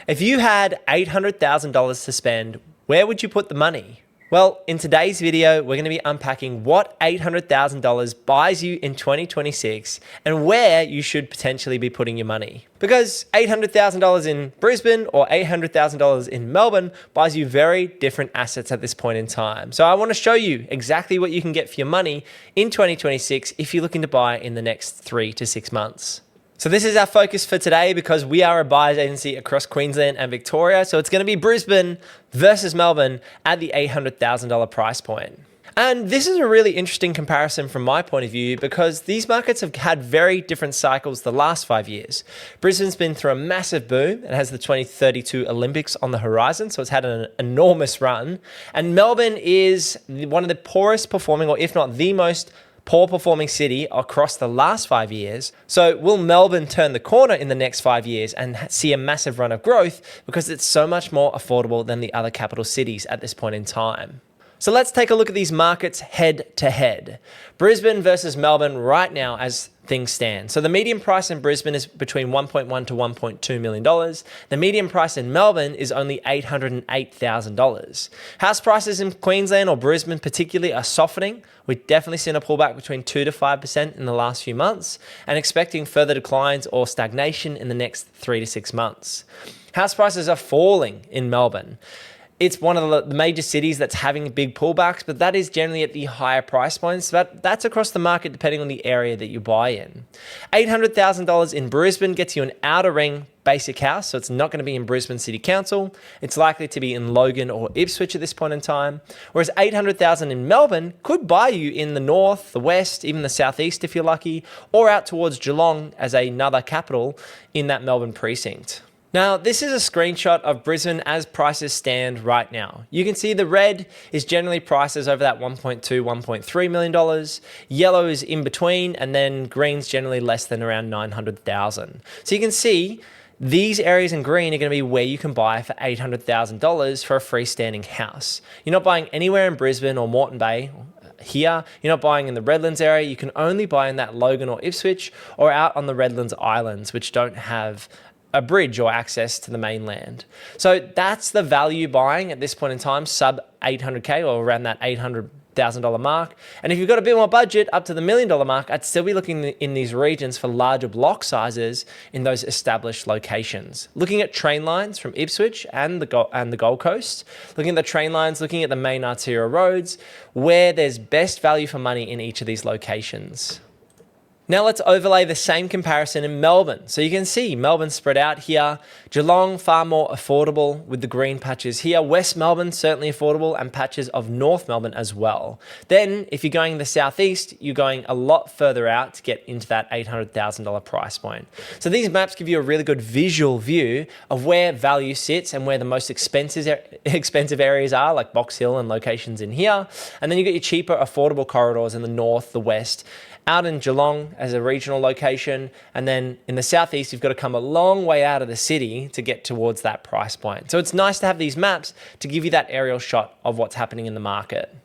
If you had $800,000 to spend, where would you put the money? Well, in today's video, we're going to be unpacking what $800,000 buys you in 2026 and where you should potentially be putting your money. Because $800,000 in Brisbane or $800,000 in Melbourne buys you very different assets at this point in time. So I want to show you exactly what you can get for your money in 2026 if you're looking to buy in the next 3 to 6 months. So this is our focus for today because we are a buyer's agency across Queensland and Victoria. So it's going to be Brisbane versus Melbourne at the $800,000 price point. And this is a really interesting comparison from my point of view because these markets have had very different cycles the last 5 years. Brisbane's been through a massive boom. It has the 2032 Olympics on the horizon, so it's had an enormous run. And Melbourne is one of the poorest performing, or if not the most poor performing city across the last 5 years. So will Melbourne turn the corner in the next 5 years and see a massive run of growth because it's so much more affordable than the other capital cities at this point in time? So let's take a look at these markets head to head. Brisbane versus Melbourne right now as things stand. So the median price in Brisbane is between $1.1 to $1.2 million. The median price in Melbourne is only $808,000. House prices in Queensland or Brisbane particularly are softening. We've definitely seen a pullback between 2 to 5% in the last few months and expecting further declines or stagnation in the next 3 to 6 months. House prices are falling in Melbourne. It's one of the major cities that's having big pullbacks, but that is generally at the higher price points. But that's across the market depending on the area that you buy in. $800,000 in Brisbane gets you an outer ring basic house, so it's not going to be in Brisbane City Council. It's likely to be in Logan or Ipswich at this point in time. Whereas $800,000 in Melbourne could buy you in the north, the west, even the southeast if you're lucky, or out towards Geelong as another capital in that Melbourne precinct. Now, this is a screenshot of Brisbane as prices stand right now. You can see the red is generally prices over that $1.2, $1.3 million. Yellow is in between, and then green's generally less than around $900,000. So you can see these areas in green are going to be where you can buy for $800,000 for a freestanding house. You're not buying anywhere in Brisbane or Moreton Bay. Here, you're not buying in the Redlands area. You can only buy in that Logan or Ipswich or out on the Redlands Islands, which don't have a bridge or access to the mainland. So that's the value buying at this point in time, sub 800K or around that $800,000 mark. And if you've got a bit more budget up to the $1 million mark, I'd still be looking in these regions for larger block sizes in those established locations. Looking at train lines from Ipswich and the Gold Coast, looking at the train lines, looking at the main arterial roads, where there's best value for money in each of these locations. Now let's overlay the same comparison in Melbourne. So you can see Melbourne spread out here. Geelong, far more affordable with the green patches here. West Melbourne, certainly affordable, and patches of North Melbourne as well. Then if you're going in the southeast, you're going a lot further out to get into that $800,000 price point. So these maps give you a really good visual view of where value sits and where the most expensive areas are, like Box Hill and locations in here. And then you get your cheaper, affordable corridors in the north, the west, out in Geelong as a regional location, and then in the southeast, you've got to come a long way out of the city to get towards that price point. So it's nice to have these maps to give you that aerial shot of what's happening in the market.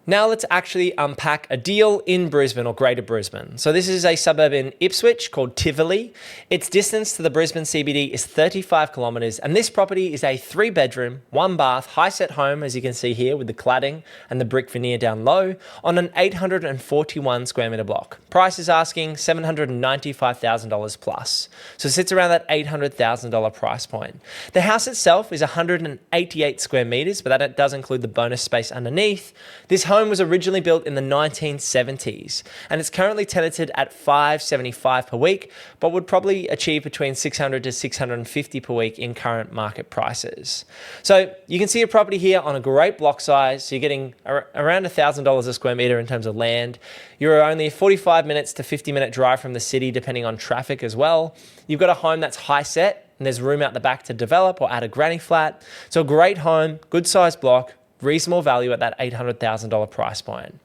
Now let's actually unpack a deal in Brisbane or Greater Brisbane. So this is a suburb in Ipswich called Tivoli. Its distance to the Brisbane CBD is 35 kilometres, and this property is a 3-bedroom, 1-bath, high-set home, as you can see here with the cladding and the brick veneer down low, on an 841 square metre block. Price is asking $795,000 plus. So it sits around that $800,000 price point. The house itself is 188 square metres, but that does include the bonus space underneath. This home was originally built in the 1970s and it's currently tenanted at $575 per week, but would probably achieve between $600 to $650 per week in current market prices. So you can see a property here on a great block size. So you're getting around $1,000 a square metre in terms of land. You're only 45 minutes to 50-minute drive from the city, depending on traffic as well. You've got a home that's high set and there's room out the back to develop or add a granny flat. So a great home, good sized block, reasonable value at that $800,000 price point.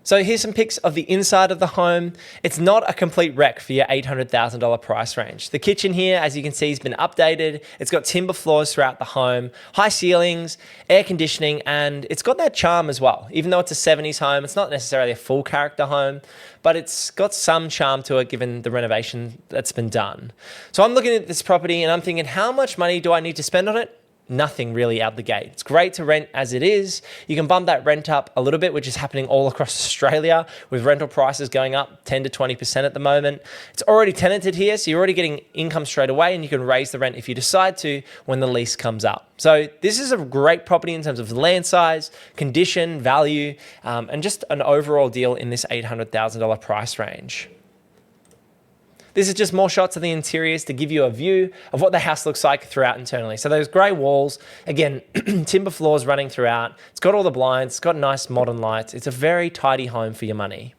So here's some pics of the inside of the home. It's not a complete wreck for your $800,000 price range. The kitchen here, as you can see, has been updated. It's got timber floors throughout the home, high ceilings, air conditioning, and it's got that charm as well. Even though it's a 70s home, it's not necessarily a full character home, but it's got some charm to it given the renovation that's been done. So I'm looking at this property and I'm thinking, how much money do I need to spend on it? Nothing really out the gate. It's great to rent as it is. You can bump that rent up a little bit, which is happening all across Australia with rental prices going up 10 to 20% at the moment. It's already tenanted here, so you're already getting income straight away, and you can raise the rent if you decide to when the lease comes up. So this is a great property in terms of land size, condition, value, and just an overall deal in this $800,000 price range. This is just more shots of the interiors to give you a view of what the house looks like throughout internally. So those grey walls, again, timber floors running throughout. It's got all the blinds, it's got nice modern lights. It's a very tidy home for your money.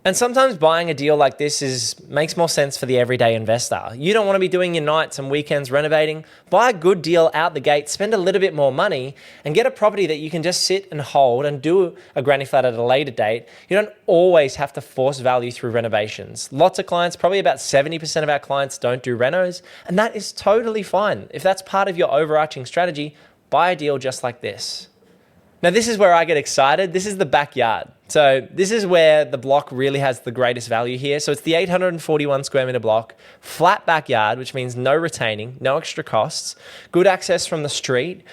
And sometimes buying a deal like this makes more sense for the everyday investor. You don't want to be doing your nights and weekends renovating. Buy a good deal out the gate, spend a little bit more money, and get a property that you can just sit and hold and do a granny flat at a later date. You don't always have to force value through renovations. Lots of clients, probably about 70% of our clients, don't do renos, and that is totally fine. If that's part of your overarching strategy, buy a deal just like this. Now, this is where I get excited. This is the backyard. So this is where the block really has the greatest value here. So it's the 841 square meter block, flat backyard, which means no retaining, no extra costs, good access from the street.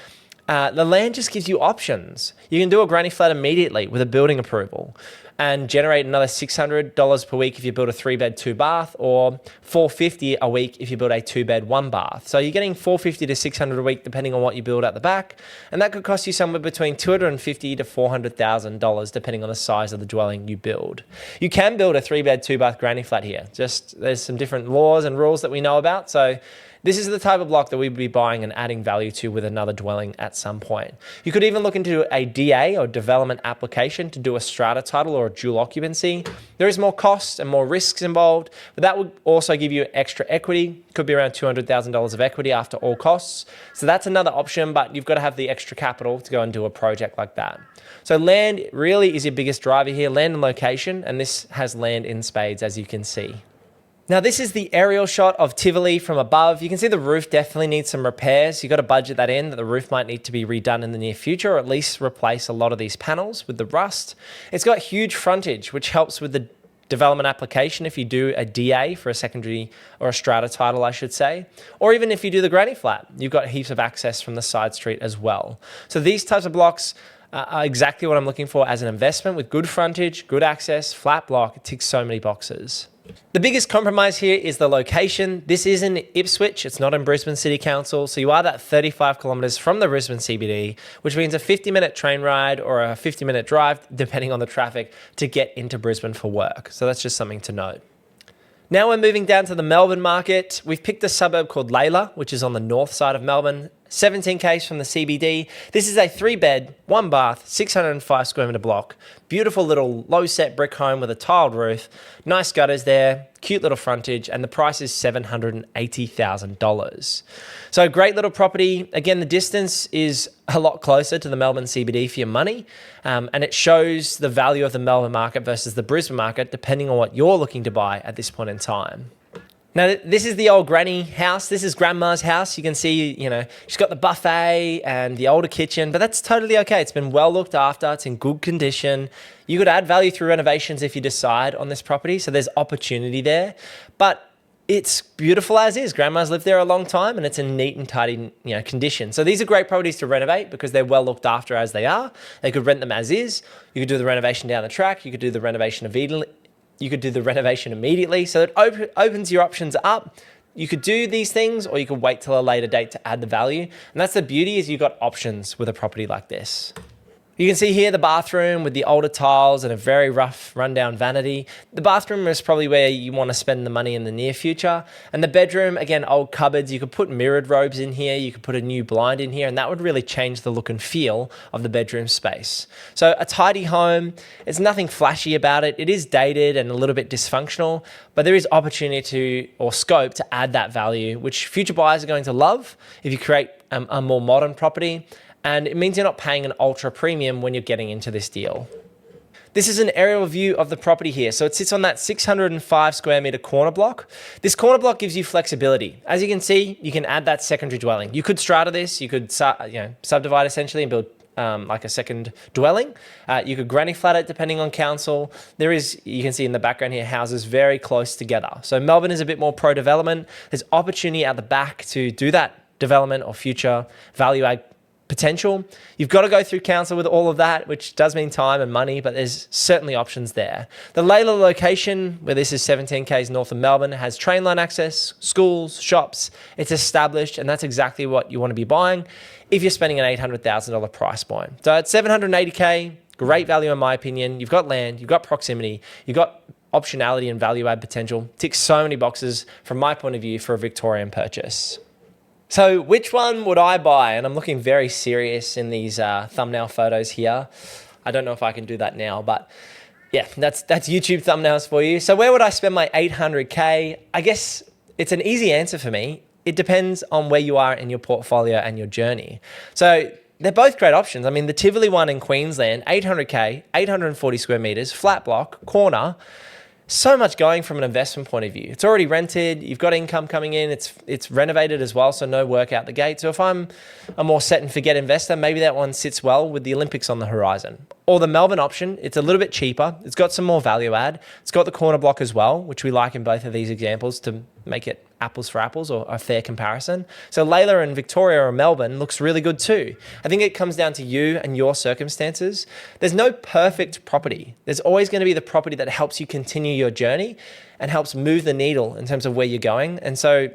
The land just gives you options. You can do a granny flat immediately with a building approval and generate another $600 per week if you build a 3-bed 2-bath, or $450 a week if you build a 2-bed 1-bath. So you're getting $450 to $600 a week depending on what you build at the back, and that could cost you somewhere between $250,000 to $400,000 depending on the size of the dwelling you build. You can build a 3-bed 2-bath granny flat here. Just there's some different laws and rules that we know about. So this is the type of block that we'd be buying and adding value to with another dwelling at some point. You could even look into a DA or development application to do a strata title or a dual occupancy. There is more costs and more risks involved, but that would also give you extra equity. Could be around $200,000 of equity after all costs. So that's another option, but you've got to have the extra capital to go and do a project like that. So land really is your biggest driver here, land and location, and this has land in spades, as you can see. Now, this is the aerial shot of Tivoli from above. You can see the roof definitely needs some repairs. You've got to budget that in, that the roof might need to be redone in the near future, or at least replace a lot of these panels with the rust. It's got huge frontage, which helps with the development application if you do a DA for a secondary or a strata title, I should say, or even if you do the granny flat, you've got heaps of access from the side street as well. So these types of blocks are exactly what I'm looking for as an investment, with good frontage, good access, flat block. It ticks so many boxes. The biggest compromise here is the location. This is in Ipswich. It's not in Brisbane City Council. So you are that 35 kilometres from the Brisbane CBD, which means a 50-minute train ride or a 50-minute drive, depending on the traffic, to get into Brisbane for work. So that's just something to note. Now we're moving down to the Melbourne market. We've picked a suburb called Layla, which is on the north side of Melbourne, 17 k's from the CBD. This is a 3-bed, 1-bath, 605 square meter block. Beautiful little low-set brick home with a tiled roof. Nice gutters there, cute little frontage, and the price is $780,000. So great little property. Again, the distance is a lot closer to the Melbourne CBD for your money, and it shows the value of the Melbourne market versus the Brisbane market, depending on what you're looking to buy at this point in time. Now, this is the old granny house. This is grandma's house. You can see, she's got the buffet and the older kitchen, but that's totally okay. It's been well looked after. It's in good condition. You could add value through renovations if you decide on this property. So there's opportunity there, but it's beautiful as is. Grandma's lived there a long time and it's in neat and tidy, condition. So these are great properties to renovate because they're well looked after as they are. They could rent them as is. You could do the renovation down the track. You could do the renovation immediately. So it opens your options up. You could do these things or you could wait till a later date to add the value. And that's the beauty, is you've got options with a property like this. You can see here the bathroom with the older tiles and a very rough rundown vanity. The bathroom is probably where you want to spend the money in the near future. And the bedroom, again, old cupboards. You could put mirrored robes in here. You could put a new blind in here, and that would really change the look and feel of the bedroom space. So a tidy home. It's nothing flashy about it. It is dated and a little bit dysfunctional, but there is opportunity or scope to add that value, which future buyers are going to love if you create a more modern property. And it means you're not paying an ultra premium when you're getting into this deal. This is an aerial view of the property here. So it sits on that 605 square meter corner block. This corner block gives you flexibility. As you can see, you can add that secondary dwelling. You could strata this, you could subdivide essentially and build like a second dwelling. You could granny flat it depending on council. You can see in the background here, houses very close together. So Melbourne is a bit more pro-development. There's opportunity at the back to do that development or future value add potential. You've got to go through council with all of that, which does mean time and money, but there's certainly options there. The Layla location, where this is 17 k's north of Melbourne, has train line access, schools, shops. It's established, and that's exactly what you want to be buying if you're spending an $800,000 price point. So at 780k, great value in my opinion. You've got land, you've got proximity, you've got optionality and value add potential. Ticks so many boxes from my point of view for a Victorian purchase. So which one would I buy? And I'm looking very serious in these thumbnail photos here. I don't know if I can do that now, but yeah, that's YouTube thumbnails for you. So where would I spend my 800K? I guess it's an easy answer for me. It depends on where you are in your portfolio and your journey. So they're both great options. I mean, the Tivoli one in Queensland, 800K, 840 square meters, flat block, corner. So much going from an investment point of view. It's already rented, you've got income coming in, it's renovated as well, so no work out the gate. So if I'm a more set and forget investor, maybe that one sits well with the Olympics on the horizon. Or the Melbourne option, it's a little bit cheaper, it's got some more value add, it's got the corner block as well, which we like in both of these examples to make it apples for apples or a fair comparison. So Layla in Victoria or Melbourne looks really good too. I think it comes down to you and your circumstances. There's no perfect property. There's always going to be the property that helps you continue your journey and helps move the needle in terms of where you're going. And so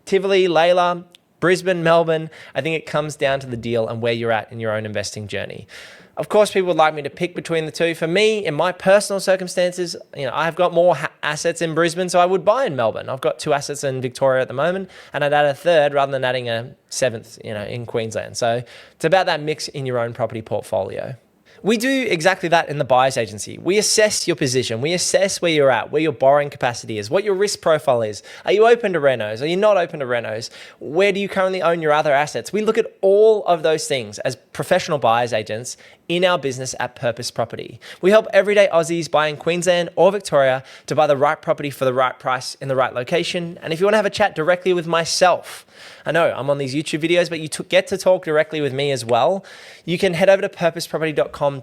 Tivoli, Layla, Brisbane, Melbourne, I think it comes down to the deal and where you're at in your own investing journey. Of course, people would like me to pick between the two. For me, in my personal circumstances, I've got more assets in Brisbane, so I would buy in Melbourne. I've got 2 assets in Victoria at the moment, and I'd add a third rather than adding a 7th, in Queensland. So it's about that mix in your own property portfolio. We do exactly that in the buyer's agency. We assess your position. We assess where you're at, where your borrowing capacity is, what your risk profile is. Are you open to renos? Are you not open to renos? Where do you currently own your other assets? We look at all of those things as professional buyer's agents in our business at Purpose Property. We help everyday Aussies buy in Queensland or Victoria to buy the right property for the right price in the right location. And if you want to have a chat directly with myself, I know I'm on these YouTube videos, but you get to talk directly with me as well. You can head over to purposeproperty.com.au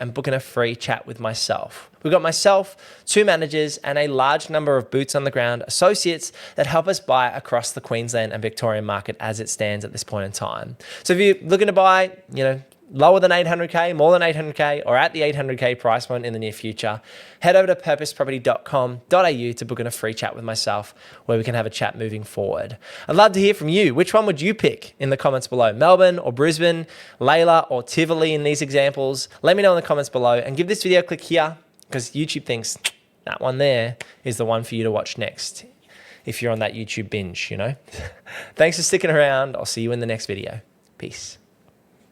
and book in a free chat with myself. We've got myself, 2 managers, and a large number of boots on the ground associates that help us buy across the Queensland and Victorian market as it stands at this point in time. So if you're looking to buy, lower than 800K, more than 800K, or at the 800K price point in the near future, head over to purposeproperty.com.au to book in a free chat with myself where we can have a chat moving forward. I'd love to hear from you. Which one would you pick in the comments below? Melbourne or Brisbane, Layla or Tivoli in these examples? Let me know in the comments below and give this video a click here because YouTube thinks that one there is the one for you to watch next if you're on that YouTube binge, Thanks for sticking around. I'll see you in the next video. Peace.